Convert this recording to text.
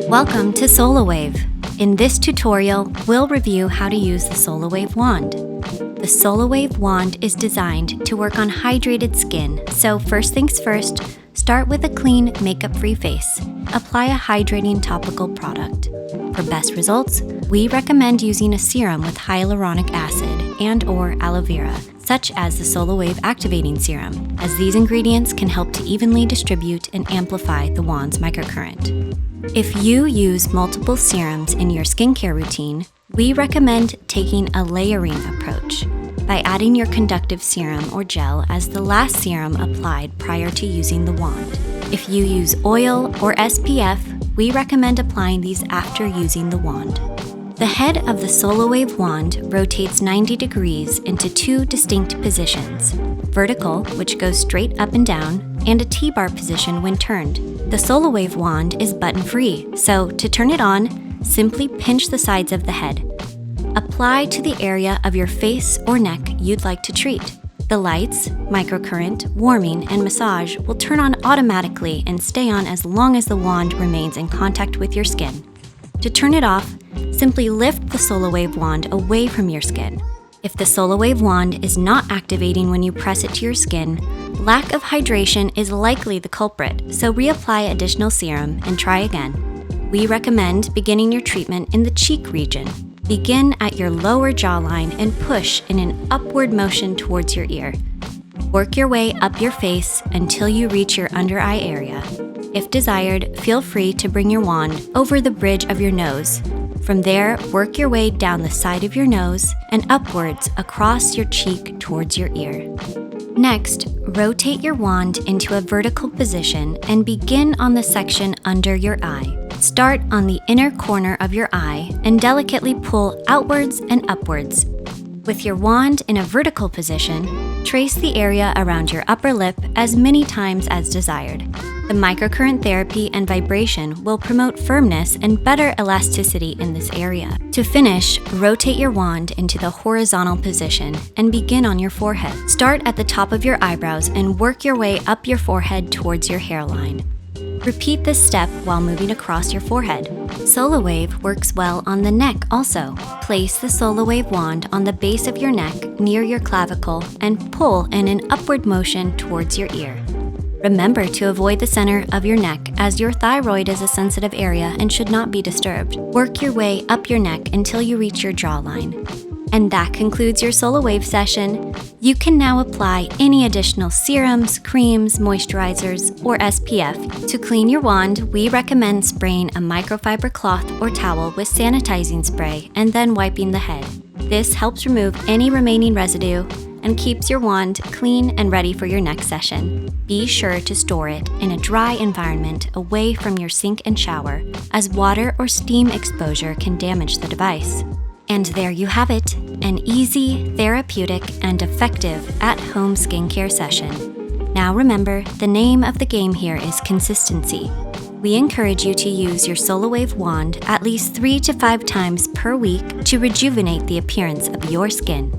Welcome to SolaWave. In this tutorial, we'll review how to use the SolaWave Wand. The SolaWave Wand is designed to work on hydrated skin, so first things first, start with a clean, makeup-free face. Apply a hydrating topical product. For best results, we recommend using a serum with hyaluronic acid and/or aloe vera, such as the SolaWave Activating Serum, as these ingredients can help to evenly distribute and amplify the wand's microcurrent. If you use multiple serums in your skincare routine, we recommend taking a layering approach by adding your conductive serum or gel as the last serum applied prior to using the wand. If you use oil or SPF, we recommend applying these after using the wand. The head of the SolaWave Wand rotates 90 degrees into two distinct positions: vertical, which goes straight up and down, and a T-bar position when turned. The SolaWave Wand is button-free, so to turn it on, simply pinch the sides of the head. Apply to the area of your face or neck you'd like to treat. The lights, microcurrent, warming, and massage will turn on automatically and stay on as long as the wand remains in contact with your skin. To turn it off, simply lift the SolaWave Wand away from your skin. If the SolaWave Wand is not activating when you press it to your skin, lack of hydration is likely the culprit, so reapply additional serum and try again. We recommend beginning your treatment in the cheek region. Begin at your lower jawline and push in an upward motion towards your ear. Work your way up your face until you reach your under eye area. If desired, feel free to bring your wand over the bridge of your nose. From there, work your way down the side of your nose and upwards across your cheek towards your ear. Next, rotate your wand into a vertical position and begin on the section under your eye. Start on the inner corner of your eye and delicately pull outwards and upwards. With your wand in a vertical position, trace the area around your upper lip as many times as desired. The microcurrent therapy and vibration will promote firmness and better elasticity in this area. To finish, rotate your wand into the horizontal position and begin on your forehead. Start at the top of your eyebrows and work your way up your forehead towards your hairline. Repeat this step while moving across your forehead. SolaWave works well on the neck also. Place the SolaWave Wand on the base of your neck near your clavicle and pull in an upward motion towards your ear. Remember to avoid the center of your neck, as your thyroid is a sensitive area and should not be disturbed. Work your way up your neck until you reach your jawline. And that concludes your SolaWave session. You can now apply any additional serums, creams, moisturizers, or SPF. To clean your wand, we recommend spraying a microfiber cloth or towel with sanitizing spray and then wiping the head. This helps remove any remaining residue and keeps your wand clean and ready for your next session. Be sure to store it in a dry environment away from your sink and shower, as water or steam exposure can damage the device. And there you have it, an easy, therapeutic, and effective at-home skincare session. Now remember, the name of the game here is consistency. We encourage you to use your SolaWave Wand at least 3 to 5 times per week to rejuvenate the appearance of your skin.